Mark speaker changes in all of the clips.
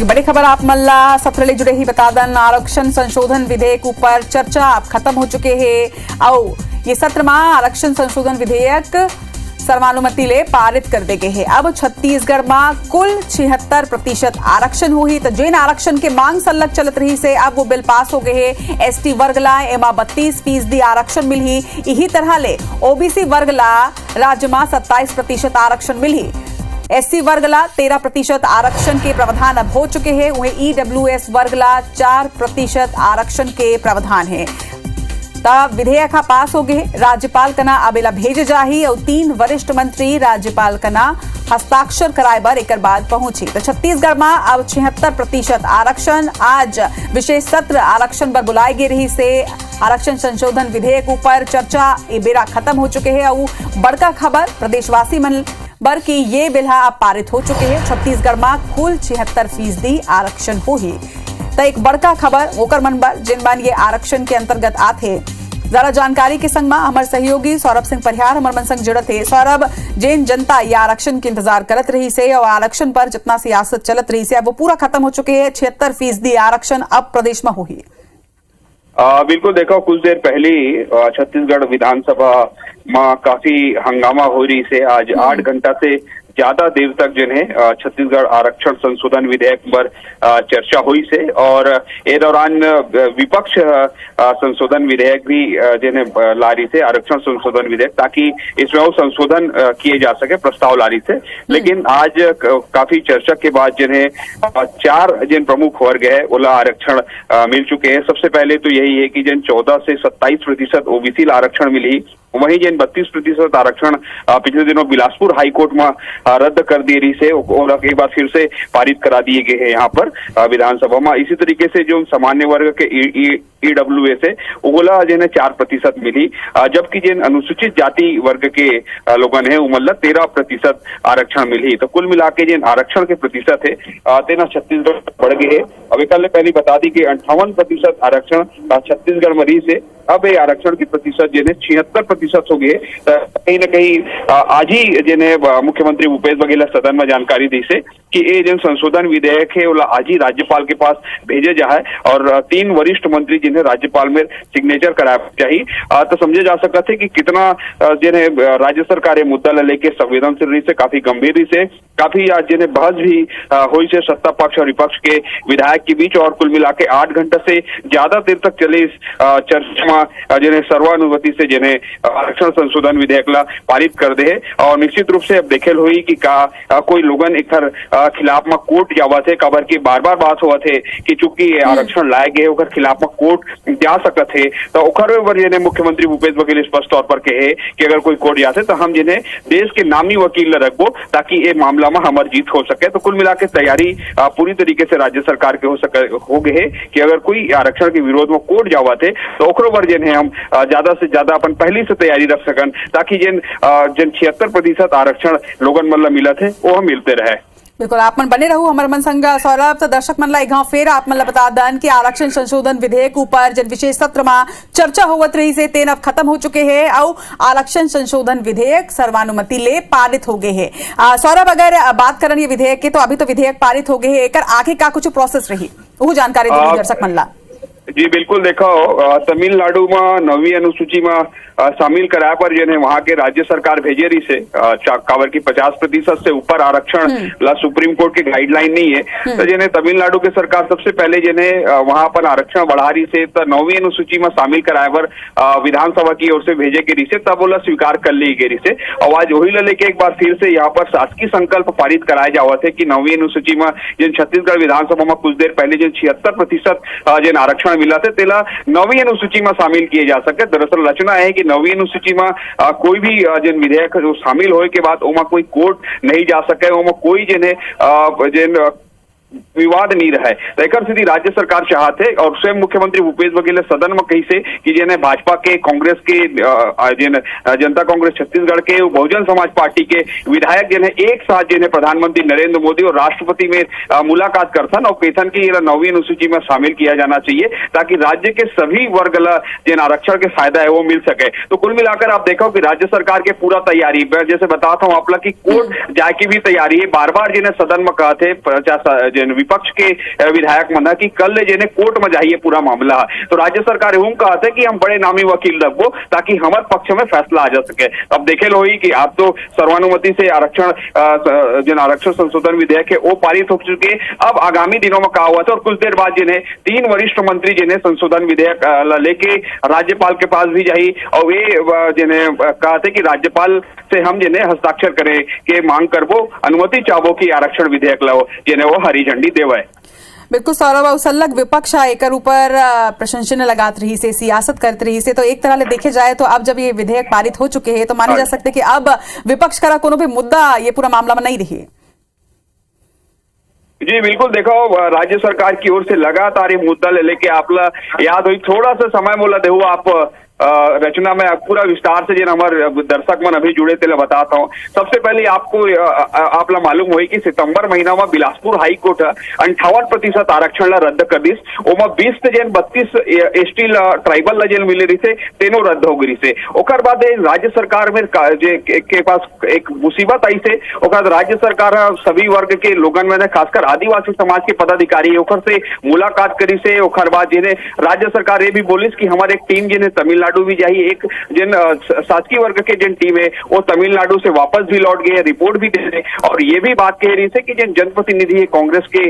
Speaker 1: बड़ी खबर आप मल्ला सत्र ले जुड़े ही बता दन आरक्षण संशोधन विधेयक ऊपर चर्चा अब खत्म हो चुके हैं और ये सत्र में आरक्षण संशोधन विधेयक सर्वानुमति ले पारित कर दे गए हैं। अब छत्तीसगढ़ में कुल 76% आरक्षण हुई तो जैन आरक्षण के मांग सलग चलत रही से अब वो बिल पास हो गए है। एसटी वर्ग ला एमा 32% आरक्षण मिली। यही तरह ले ओबीसी वर्ग ला राज्य में 27% आरक्षण मिली। एससी वर्ग ला 13% आरक्षण के प्रावधान अब हो चुके हैं। वहीं ईडब्ल्यूएस वर्ग ला 4% आरक्षण के प्रावधान है। तब विधेयक पास हो गए। राज्यपाल कना अबेला भेजे जाही और 3 वरिष्ठ मंत्री राज्यपाल कना हस्ताक्षर कराए बर एक बाद पहुंची। तो छत्तीसगढ़ में अब 76% आरक्षण। आज विशेष सत्र आरक्षण पर बुलाए गए रही से आरक्षण संशोधन विधेयक ऊपर चर्चा ये बेरा खत्म हो चुके हैं। और बड़का खबर प्रदेशवासी मन बर की ये बिल अब पारित हो चुके हैं। छत्तीसगढ़ में कुल 76% आरक्षण हो ही तो एक बड़का खबर ओकर मन बर जिन बन ये आरक्षण के अंतर्गत आते। जरा जानकारी के संग में हमारे सहयोगी सौरभ सिंह परिहार हमारे मन संग जुड़त है। सौरभ, जैन जनता ये आरक्षण के इंतजार करत रही से और आरक्षण पर जितना सियासत चलत रही से अब वो पूरा खत्म हो चुके हैं। 76% आरक्षण अब प्रदेश में हो ही।
Speaker 2: बिल्कुल देखो, कुछ देर पहले छत्तीसगढ़ विधानसभा में काफी हंगामा हो रही से आज 8 घंटा से ज्यादा देर तक जिन्हें छत्तीसगढ़ आरक्षण संशोधन विधेयक पर चर्चा हुई से और ए दौरान विपक्ष संशोधन विधेयक भी जिन्हें लारी से आरक्षण संशोधन विधेयक ताकि इसमें वो संशोधन किए जा सके प्रस्ताव लारी से। लेकिन आज काफी चर्चा के बाद जिन्हें 4 जिन प्रमुख वर्ग है ओला आरक्षण मिल चुके हैं। सबसे पहले तो यही है कि जिन 14 से 27% ओबीसी आरक्षण मिली, वहीं जिन 32% आरक्षण पिछले दिनों बिलासपुर हाईकोर्ट में रद्द कर दिए रही से और एक बार फिर से पारित करा दिए गए हैं यहाँ पर विधानसभा में। इसी तरीके से जो सामान्य वर्ग के ईडब्ल्यूएस है ओला जिन्हें 4% मिली, जबकि जिन अनुसूचित जाति वर्ग के लोगन है मतलब 13% आरक्षण मिली। तो कुल मिला के जिन आरक्षण के प्रतिशत है तेना छत्तीसगढ़ बढ़ गए है। अब एक पहले बता दी कि 58% आरक्षण छत्तीसगढ़ में रही से अब ये आरक्षण की प्रतिशत जिन्हें 76% हो गए। कहीं न कहीं आज ही जिन्हें मुख्यमंत्री भूपेश बघेल सदन में जानकारी दी से कि ये जिन संशोधन विधेयक है वो आज ही राज्यपाल के पास भेजे जा है और 3 वरिष्ठ मंत्री जिन्हें राज्यपाल में सिग्नेचर कराया चाहिए। तो समझे जा सकता थे कि कितना जिन्हें राज्य सरकार ये मुद्दा लेके संवेदनशील रही से काफी गंभीर से काफी आज जिन्हें बहस भी हुई से सत्ता पक्ष और विपक्ष के विधायक के बीच। और कुल मिला के 8 घंटे से ज्यादा देर तक चले इस चर्चा में जिन्हें सर्वानुमति से जिन्हें आरक्षण संशोधन विधेयक ला पारित कर दे। और निश्चित रूप से अब देखेल हुई कि कोई लोगन एक खिलाफ में कोर्ट जावा थे कबर की बार बात हुआ थे कि चूंकि आरक्षण लाए गए ओकर खिलाफ में कोर्ट जा सकत है। तो ओकर जिन्हें मुख्यमंत्री भूपेश बघेल स्पष्ट तौर पर कहे कि अगर कोई कोर्ट जाते तो हम जिन्हें देश के नामी वकील रखबो ताकि ये मामला में हमारी जीत हो सके। तो कुल मिला के तैयारी पूरी तरीके से राज्य सरकार के हो गए कि अगर कोई आरक्षण के विरोध में कोर्ट जावा थे तो ओकरो बर जिन्हें हम ज्यादा से ज्यादा अपन पहली से तैयारी रख सकन ताकि जिन 76% आरक्षण लोगन मतलब मिला थे वो हम मिलते रहे।
Speaker 1: बिल्कुल आप मन बने रहू हमारे मन संग सौरभ। तो दर्शक मन ला गांव फिर आप मन बता दन कि आरक्षण संशोधन विधेयक ऊपर जन विशेष सत्र में चर्चा होवत रही से तेन अब खत्म हो चुके हैं और आरक्षण संशोधन विधेयक सर्वानुमति ले पारित हो गए हैं। सौरभ, अगर बात करें ये विधेयक की तो अभी तो विधेयक पारित हो गए हैं, एक आगे का कुछ प्रोसेस रही वो जानकारी दी दर्शक मन ला।
Speaker 2: जी बिल्कुल, देखो तमिलनाडु में 9वीं अनुसूची में शामिल कराया पर जिन्हें वहां के राज्य सरकार भेजे रही से कावर की 50% से ऊपर आरक्षण ला सुप्रीम कोर्ट की गाइडलाइन नहीं है। तो जिन्हें तमिलनाडु की सरकार सबसे पहले जिन्हें वहां पर आरक्षण बढ़ा रही से तो 9वीं अनुसूची में शामिल कराया पर विधानसभा की ओर से भेजे के रही से तब बोला स्वीकार कर ली गई से। और आज वही लेके एक बार फिर से यहाँ पर शासकीय संकल्प पारित कराए जावा थे कि 9वीं अनुसूची में जिन छत्तीसगढ़ विधानसभा में कुछ देर पहले जिन 76% जिन आरक्षण मिला थे तेला 9वीं अनुसूची में शामिल किए जा सके। दरअसल रचना है कि 9वीं अनुसूची में कोई भी जिन विधेयक जो शामिल होए के बाद ओमा कोई कोर्ट नहीं जा सके, ओमा कोई जिन्हें विवाद नहीं रहे। तो एक सीधी राज्य सरकार चाहते और स्वयं मुख्यमंत्री भूपेश बघेल सदन में कही से कि जिन्हें भाजपा के कांग्रेस के जनता कांग्रेस छत्तीसगढ़ के बहुजन समाज पार्टी के विधायक जिन्हें एक साथ जिन्हें प्रधानमंत्री नरेंद्र मोदी और राष्ट्रपति में मुलाकात करथन और कहथन की 9वीं अनुसूची में शामिल किया जाना चाहिए ताकि राज्य के सभी वर्ग जिन आरक्षण के फायदा है वो मिल सके। तो कुल मिलाकर आप देखो कि राज्य सरकार के पूरा तैयारी जैसे बताता हूँ आप लोग की कोर्ट जाए की भी तैयारी है। बार बार जिन्हें सदन में कहते जन विपक्ष के विधायक मन कि कल जने कोर्ट में जाइए पूरा मामला है तो राज्य सरकार यूं कहते कि हम बड़े नामी वकील रखबो ताकि हमारे पक्ष में फैसला आ जा सके। अब देखे लो ही कि आप तो सर्वानुमति से आरक्षण संशोधन विधेयक है वो पारित हो चुके। अब आगामी दिनों में कहा हुआ था और कुछ देर बाद जिन्हें 3 वरिष्ठ मंत्री जिन्हें संशोधन विधेयक लेके राज्यपाल के पास भी जाई और वे जिन्हें कहा थे कि राज्यपाल से हम जिन्हें हस्ताक्षर करें के मांग करबो अनुमति चाहबो कि आरक्षण विधेयक लाओ जिन्हें वो हरी झंडी देवे।
Speaker 1: बिल्कुल सौरभ सल्लग विपक्ष एकर ऊपर प्रशंसन लगात रही से सियासत करते रही से तो एक तरह ले देखे जाए तो अब जब ये विधेयक पारित हो चुके हैं तो माने जा सकते कि अब विपक्ष का कोनो भी मुद्दा ये पूरा मामला में नहीं रही।
Speaker 2: जी बिल्कुल, देखो राज्य सरकार की ओर से लगातार ये मुद्दा ले लेके आपला याद हुई थोड़ा सा समय मोला देहू आप रचना में पूरा विस्तार से जिन हमारे दर्शक मन अभी जुड़े थे बताता हूँ। सबसे पहले आपको आपला मालूम हुई कि सितंबर महीना में बिलासपुर हाई कोर्ट 58% आरक्षण ला रद्द कर दिस। ओमा 20 से जन 32 एसटी ट्राइबल ला जेन मिले रही से तेनो रद्द हो गई से। ओकर बाद राज्य सरकार में के पास एक मुसीबत आई से ओकर राज्य सरकार सभी वर्ग के लोगन में खासकर आदिवासी समाज के पदाधिकारी ओकर से मुलाकात करी से। ओकर बाद जिन्हें राज्य सरकार ये भी बोलिस कि हमारे एक टीम जिन्हें तमिलनाडु भी जाइए, एक जिन शासकीय वर्ग के जिन टीम है वो तमिलनाडु से वापस भी लौट गए, रिपोर्ट भी दे रहे और ये भी बात कह रही है कि जिन जनप्रतिनिधि है कांग्रेस के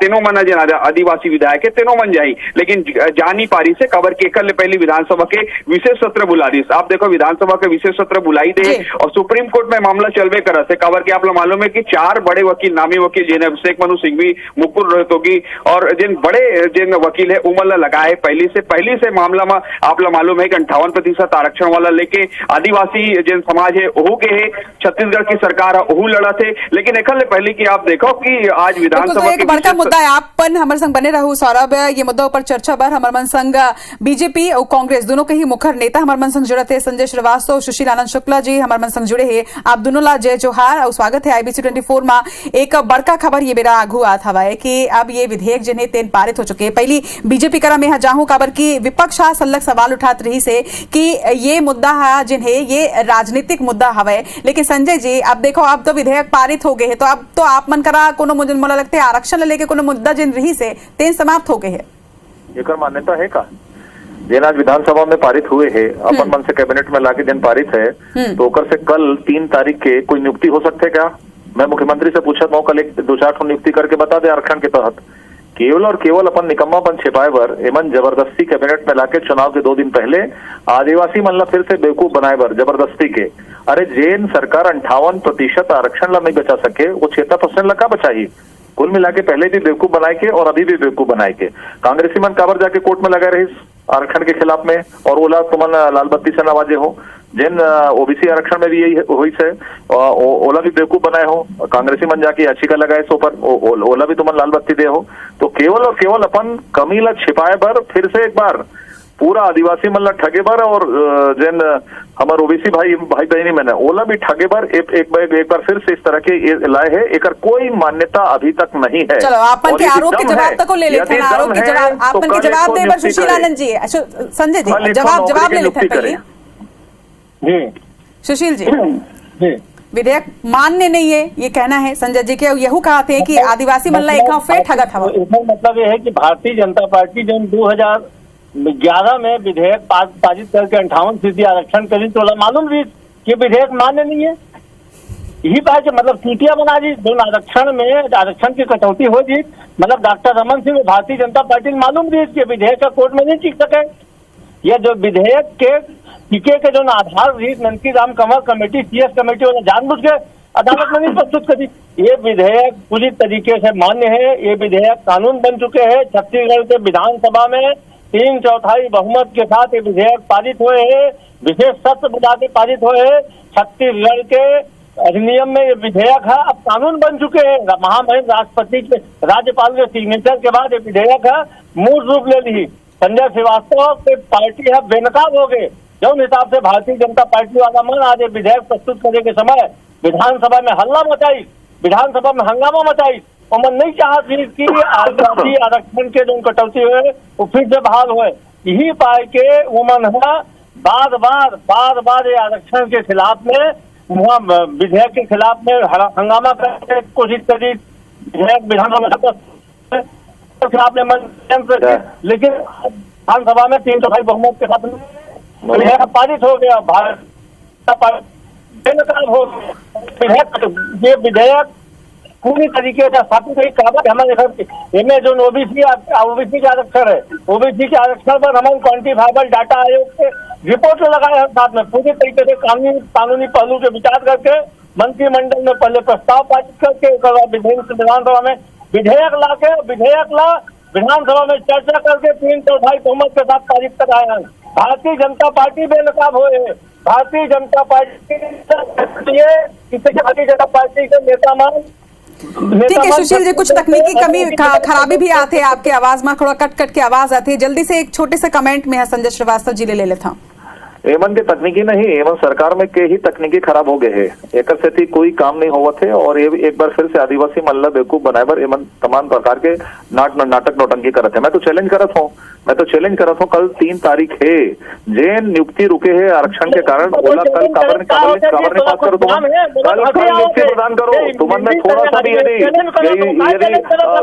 Speaker 2: तीनों मन जिन आदिवासी विधायक है तीनों मन जाई लेकिन जा नहीं पा रही से कवर के कल पहली विधानसभा के विशेष सत्र बुला दी। आप देखो विधानसभा के विशेष सत्र बुलाई दे और सुप्रीम कोर्ट में मामला चलवे कर से कवर के आप मालूम है कि 4 बड़े वकील नामी वकील जिन्हें अभिषेक मनु सिंघवी, मुकुल रोहतगी और जिन बड़े जिन वकील है उमर लगाए पहली से मामला में आप मालूम है कि 58% आरक्षण वाला लेके आदिवासी जिन समाज है ओहू के है छत्तीसगढ़ की सरकार ओहू लड़ा थे। लेकिन एक पहले की आप देखो कि आज विधानसभा
Speaker 1: एक बड़का मुद्दा है आपन हमारे संग बने रहू सौरभ ये मुद्दा ऊपर चर्चा बर हमारे मन संग बीजेपी और कांग्रेस दोनों के ही मुखर नेता हमारे मन संग जुड़े थे संजय श्रीवास्तव सुशील आनंद शुक्ला जी हमारे मन संग जुड़े है। आप दोनों ला जय जोहार और स्वागत है IBC 24 में। एक बड़का खबर ये मेरा आगू आता हवा है कि अब ये विधेयक जिन्हें तेन पारित हो चुके। पहली बीजेपी करा में जाऊं काबर की विपक्ष सल्लग सवाल उठात रही से कि ये मुद्दा है जिन्हें ये राजनीतिक मुद्दा हवे। लेकिन संजय जी अब देखो अब तो विधेयक पारित हो गए है तो अब तो आप मन करा कोनो मुझे मोला लगते है आरक्षण लेके कोनो मुद्दा जिन रही से तेन समाप्त हो गए है।
Speaker 3: एकर मान्यता है का जिन आज विधानसभा में पारित हुए है अपन मन से कैबिनेट में लाके जिन पारित है तो ओकर से कल 3 तारीख के कोई नियुक्ति हो सकते क्या? मैं मुख्यमंत्री से पूछा था कल 1-2-4 नियुक्ति करके बता दे आरक्षण के तहत केवल और केवल अपन निकम्मापन छिपाए बर एमन जबरदस्ती कैबिनेट में लाके चुनाव के 2 दिन पहले आदिवासी मन ला फिर से बेवकूफ बनाए बर जबरदस्ती के। अरे जेन सरकार 58% आरक्षण ला नहीं बचा सके वो 76% ला का बचाई? कुल मिला के पहले भी बेवकूफ बनाए के और अभी भी बेवकूफ बनाए के। कांग्रेसी मन काबर जाके कोर्ट में लगा रही आरक्षण के खिलाफ में और ओला तुमन लाल बत्ती से नवाजे हो जिन ओबीसी आरक्षण में भी यही हुई से ओला भी बेवकूफ बनाए हो कांग्रेसी मन जाके याचिका लगाए सो पर ओला भी तुमन लाल बत्ती दे हो। तो केवल और केवल अपन कमी ला छिपाए बर फिर से एक बार पूरा आदिवासी मन ला ठगे बर और जिन हमारे ओबीसी भाई बहनी मैंने ओला भी ठगे बर एक बार फिर से इस तरह के लाए है। एक कोई मान्यता अभी तक नहीं है।
Speaker 1: चलो आपन के आरोप के जवाब तक ले लेते हैं। आरोप के जवाब आपन के जवाब दे बर सुशील आनंद जी संजय जी जवाब ले लेते हैं पहले। सुशील जी विधेयक मान्य नहीं है ये कहना है संजय जी के यहू कहते हैं कि आदिवासी मन ला एक फेर ठगत हवा।
Speaker 4: मतलब ये है कि भारतीय जनता पार्टी जो 2011 में विधेयक पारित करके 58% आरक्षण करी तो मालूम भी कि विधेयक मान्य नहीं है। यही बात मतलब सीटियां बना दी जो आरक्षण में आरक्षण की कटौती हो जी मतलब डॉक्टर रमन सिंह भारतीय जनता पार्टी ने मालूम भी कि विधेयक का कोर्ट में नहीं टिक सके। यह जो विधेयक के टीके के जो आधार रही नंदकी Ram Kanwar committee CS committee वाले जानबूझ के अदालत में नहीं प्रस्तुत करी। ये विधेयक पूरी तरीके से मान्य है। ये विधेयक कानून बन चुके हैं। छत्तीसगढ़ के विधानसभा में 3/4 बहुमत के साथ ये विधेयक पारित हुए हैं। विशेष सत्र बुला के पारित हुए हैं। छत्तीसगढ़ के अधिनियम में ये विधेयक है अब कानून बन चुके हैं। महामहिम राष्ट्रपति के राज्यपाल के सिग्नेचर के बाद ये विधेयक है मूल रूप ले ली। संजय श्रीवास्तव के पार्टी है बेनकाब हो गए जो हिसाब से भारतीय जनता पार्टी वाला मन आज विधेयक प्रस्तुत करने के समय विधानसभा में हल्ला मचाई, विधानसभा में हंगामा मचाई और मन नहीं चाहती कि आदिवासी आरक्षण के जो कटौती हुए वो फिर से बहाल हुए। यही पाए के वो मन है बार बार ये आरक्षण के खिलाफ में वहाँ विधेयक के खिलाफ में हंगामा करने की कोशिश करी। विधानसभा आपने लेकिन विधानसभा में 3/4 बहुमत के साथ विधेयक पारित हो गया। ये विधेयक पूरी तरीके से स्थापित है। कागज हमारे इनमें जो ओबीसी के आरक्षण है, ओबीसी के आरक्षण पर हमारे क्वांटिफाइबल डाटा आयोग के रिपोर्ट लगाए हैं साथ में पूरी तरीके से कानूनी पहलू के विचार करके मंत्रिमंडल में पहले प्रस्ताव पारित करके विधानसभा में विधेयक ला विधानसभा में चर्चा करके 3/4 बहुमत के साथ पारित कराया। भारतीय जनता पार्टी बेनकाब हुए है। भारतीय जनता पार्टी के नेता मान
Speaker 1: ठीक है सुशील जी, कुछ तकनीकी कमी खराबी भी आते हैं आपके आवाज में, थोड़ा कट के आवाज आती है। जल्दी से एक छोटे से कमेंट में है संजय श्रीवास्तव जी ले लेता हूँ।
Speaker 3: एमन के तकनीकी नहीं, एमन सरकार में के ही तकनीकी खराब हो गए है। एक से कोई काम नहीं हुआ थे और एक बार फिर से आदिवासी मल्ला बेवकूफ बनाए बर एमन तमाम प्रकार के नाटक नौटंकी करत है। मैं तो चैलेंज करत हूँ कल 3 तारीख है जेन नियुक्ति रुके है आरक्षण के कारण। बोला कल काबर ने पास करो, तुम कल नियुक्ति प्रदान करो। तुमन में थोड़ा सा भी यदि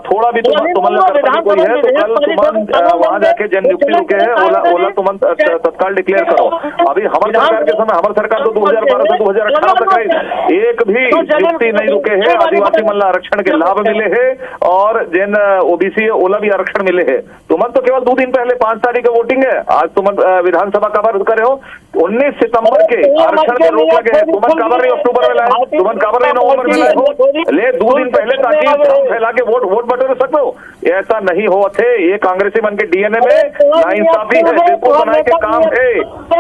Speaker 3: थोड़ा भी तुमन कोई है तो कल तुमन वहां जाके जेन नियुक्ति रुके है ओला तुमन तत्काल डिक्लेयर करो। अभी हमारे सरकार के समय हमारी सरकार तो 2012 से 2018 तक रही, एक भी नियुक्ति नहीं रुके है। आदिवासी मल्ला आरक्षण के लाभ मिले हैं और जिन ओबीसी है ओला भी आरक्षण मिले हैं। तुमन तो केवल 2 दिन पहले 5 तारीख का वोटिंग है, आज तुमन विधानसभा काबर करे हो 19 सितंबर के आरक्षण के रोक लगे हैं। तुमन काबर नहीं अक्टूबर में लाए, तुमन काबर नहीं नवंबर में लाए हो, ले 2 दिन पहले ताकि फैला के वोट बटोर सकते हो। ऐसा नहीं हुआ थे। ये कांग्रेसी मन के डीएनए में नाइंसाफी है, बेवकूफ बनाए के काम है।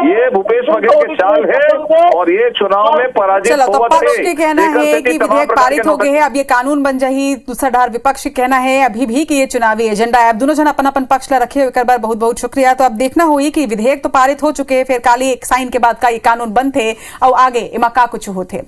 Speaker 3: ये भूपेश बघेल के चाल है और ये चुनाव में पराजित
Speaker 1: चलो तो पक्ष के कहना है कि विधेयक पारित हो गए हैं, अब ये कानून बन जाही। दूसरा ढार विपक्ष के कहना है अभी भी कि ये चुनावी एजेंडा है। अब दोनों जन अपन पक्ष ला रखे एक बार बहुत बहुत शुक्रिया। तो अब देखना होगी कि विधेयक तो पारित हो चुके हैं, फिर काली एक साइन के बाद का ये कानून बन थे और आगे इमा का कुछ होते।